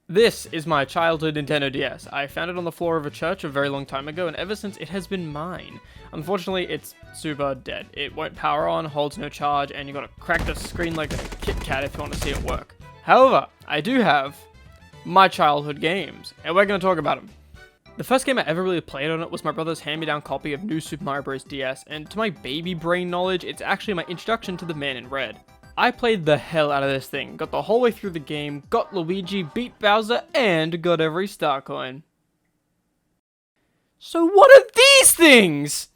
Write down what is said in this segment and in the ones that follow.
This is my childhood Nintendo DS. I found it on the floor of a church a very long time ago, and ever since it has been mine. Unfortunately, it's super dead. It won't power on, holds no charge, and you gotta crack the screen like a Kit Kat if you want to see it work. However, I do have my childhood games, and we're gonna talk about them. The first game I ever really played on it was my brother's hand-me-down copy of New Super Mario Bros. DS, and to my baby brain knowledge, it's actually my introduction to the Man in Red. I played the hell out of this thing, got the whole way through the game, got Luigi, beat Bowser, and got every star coin. So what are these things?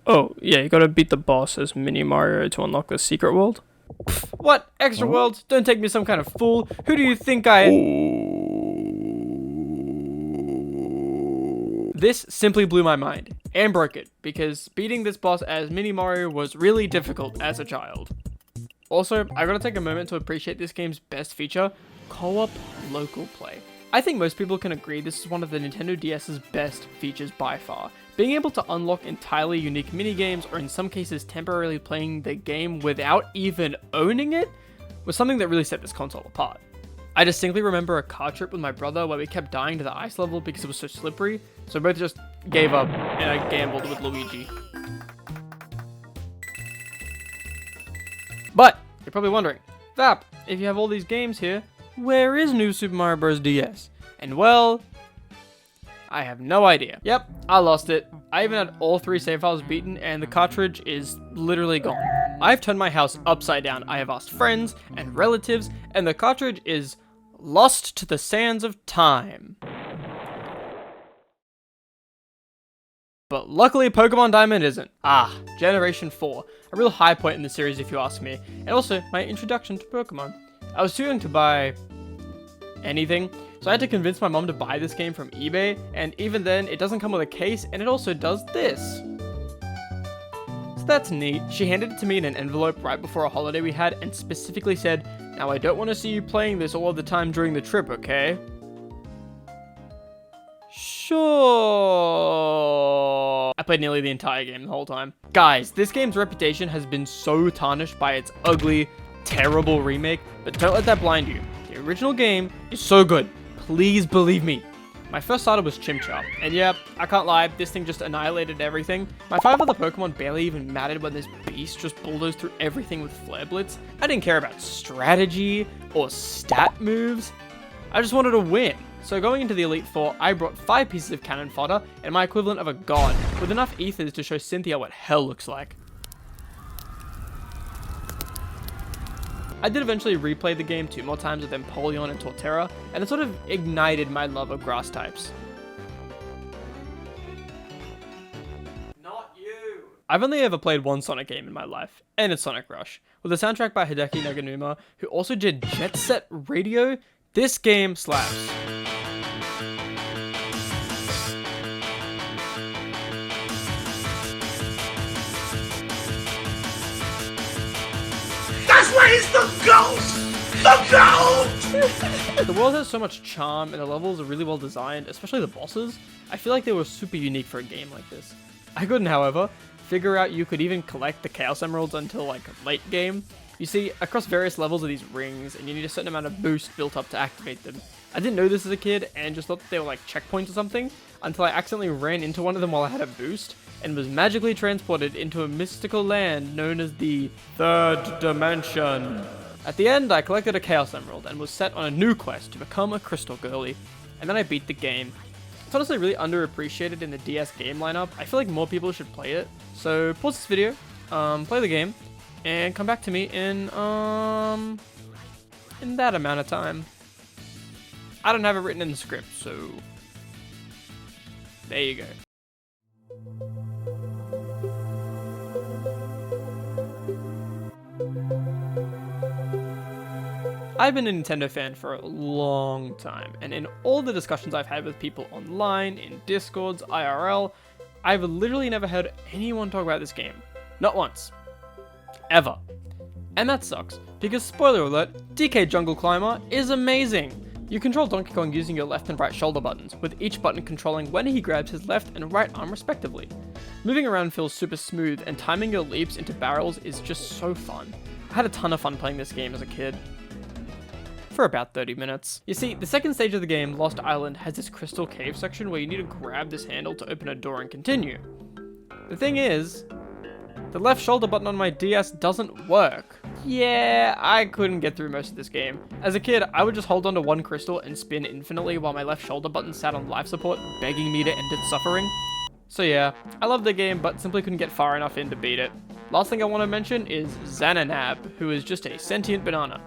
Oh, yeah, you gotta beat the boss as Mini Mario to unlock the secret world. Pfft, what? Extra worlds? Don't take me some kind of fool. Who do you think I am? This simply blew my mind, and broke it, because beating this boss as Mini Mario was really difficult as a child. Also, I gotta take a moment to appreciate this game's best feature, co-op local play. I think most people can agree this is one of the Nintendo DS's best features by far. Being able to unlock entirely unique minigames, or in some cases temporarily playing the game without even owning it, was something that really set this console apart. I distinctly remember a car trip with my brother where we kept dying to the ice level because it was so slippery, so we both just gave up and I gambled with Luigi. But, you're probably wondering, Vap, if you have all these games here, where is New Super Mario Bros. DS? And well, I have no idea. Yep, I lost it. I even had all 3 save files beaten, and the cartridge is literally gone. I've turned my house upside down. I have asked friends and relatives, and the cartridge is lost to the sands of time. But luckily, Pokémon Diamond isn't. Generation 4. A real high point in the series if you ask me. And also, my introduction to Pokemon. I was too young to buy anything, so I had to convince my mom to buy this game from eBay, and even then, it doesn't come with a case, and it also does this. So that's neat. She handed it to me in an envelope right before a holiday we had, and specifically said, "Now I don't want to see you playing this all of the time during the trip, okay?" Sure. I played nearly the entire game the whole time. Guys, this game's reputation has been so tarnished by its ugly, terrible remake, but don't let that blind you. The original game is so good. Please believe me. My first starter was Chimchar, and yeah, I can't lie, this thing just annihilated everything. My 5 other Pokemon barely even mattered when this beast just bulldozed through everything with Flare Blitz. I didn't care about strategy or stat moves. I just wanted to win. So going into the Elite Four, I brought 5 pieces of cannon fodder and my equivalent of a god, with enough ethers to show Cynthia what hell looks like. I did eventually replay the game 2 more times with Empoleon and Torterra, and it sort of ignited my love of grass types. Not you! I've only ever played one Sonic game in my life, and it's Sonic Rush. With a soundtrack by Hideki Naganuma, who also did Jet Set Radio, this game slaps. That's why he's the GOAT! The GOAT! The world has so much charm, and the levels are really well designed, especially the bosses. I feel like they were super unique for a game like this. I couldn't, however, figure out you could even collect the Chaos Emeralds until like late game. You see, across various levels of these rings, and you need a certain amount of boost built up to activate them. I didn't know this as a kid, and just thought that they were like checkpoints or something, until I accidentally ran into one of them while I had a boost, and was magically transported into a mystical land known as the Third Dimension. At the end, I collected a Chaos Emerald, and was set on a new quest to become a Crystal Girly, and then I beat the game. It's honestly really underappreciated in the DS game lineup. I feel like more people should play it, so pause this video, play the game, and come back to me in that amount of time. I don't have it written in the script, so there you go. I've been a Nintendo fan for a long time, and in all the discussions I've had with people online, in Discords, IRL, I've literally never heard anyone talk about this game. Not once. Ever. And that sucks, because spoiler alert, DK Jungle Climber is amazing! You control Donkey Kong using your left and right shoulder buttons, with each button controlling when he grabs his left and right arm respectively. Moving around feels super smooth, and timing your leaps into barrels is just so fun. I had a ton of fun playing this game as a kid. For for about 30 minutes. You see, the second stage of the game, Lost Island, has this crystal cave section where you need to grab this handle to open a door and continue. The thing is, the left shoulder button on my DS doesn't work. Yeah, I couldn't get through most of this game. As a kid, I would just hold onto one crystal and spin infinitely while my left shoulder button sat on life support, begging me to end its suffering. So yeah, I love the game, but simply couldn't get far enough in to beat it. Last thing I want to mention is Xananab, who is just a sentient banana.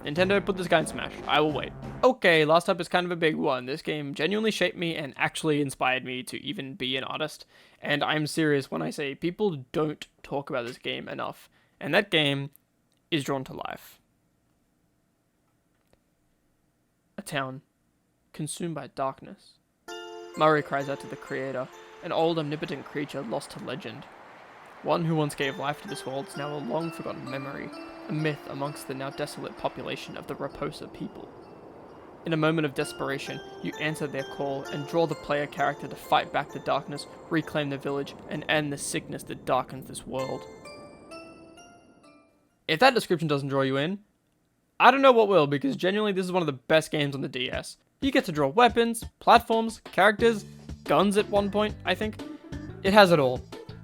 Nintendo, put this guy in Smash. I will wait. Okay, last up is kind of a big one. This game genuinely shaped me and actually inspired me to even be an artist. And I'm serious when I say people don't talk about this game enough. And that game is Drawn to Life. A town consumed by darkness. Murray cries out to the creator, an old omnipotent creature lost to legend. One who once gave life to this world is now a long-forgotten memory, a myth amongst the now desolate population of the Raposa people. In a moment of desperation, you answer their call and draw the player character to fight back the darkness, reclaim the village, and end the sickness that darkens this world. If that description doesn't draw you in, I don't know what will, because genuinely this is one of the best games on the DS. You get to draw weapons, platforms, characters, guns at one point, I think. It has it all.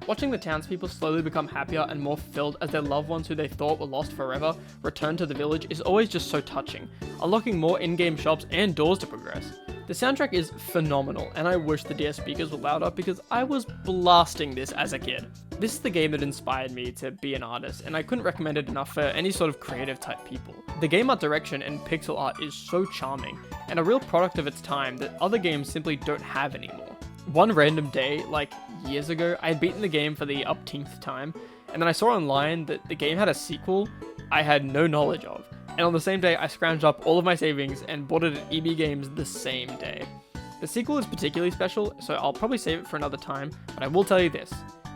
Watching the townspeople slowly become happier and more fulfilled as their loved ones who they thought were lost forever return to the village is always just so touching, unlocking more in-game shops and doors to progress. The soundtrack is phenomenal, and I wish the DS speakers were louder because I was blasting this as a kid. This is the game that inspired me to be an artist, and I couldn't recommend it enough for any sort of creative type people. The game art direction and pixel art is so charming, and a real product of its time that other games simply don't have anymore. One random day, like years ago, I had beaten the game for the upteenth time, and then I saw online that the game had a sequel I had no knowledge of. And on the same day, I scrounged up all of my savings and bought it at EB Games the same day. The sequel is particularly special, so I'll probably save it for another time, but I will tell you this,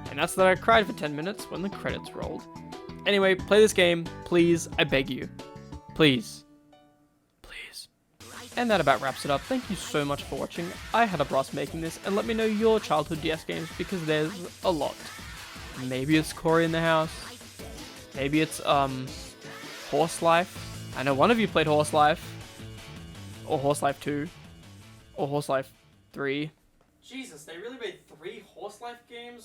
and that's that I cried for 10 minutes when the credits rolled. Anyway, play this game, please, I beg you. Please. Please. And that about wraps it up. Thank you so much for watching. I had a blast making this, and let me know your childhood DS games, because there's a lot. Maybe it's Corey in the House. Maybe it's, Horse Life. I know one of you played Horse Life. Or Horse Life 2. Or Horse Life 3. Jesus, they really made 3 Horse Life games?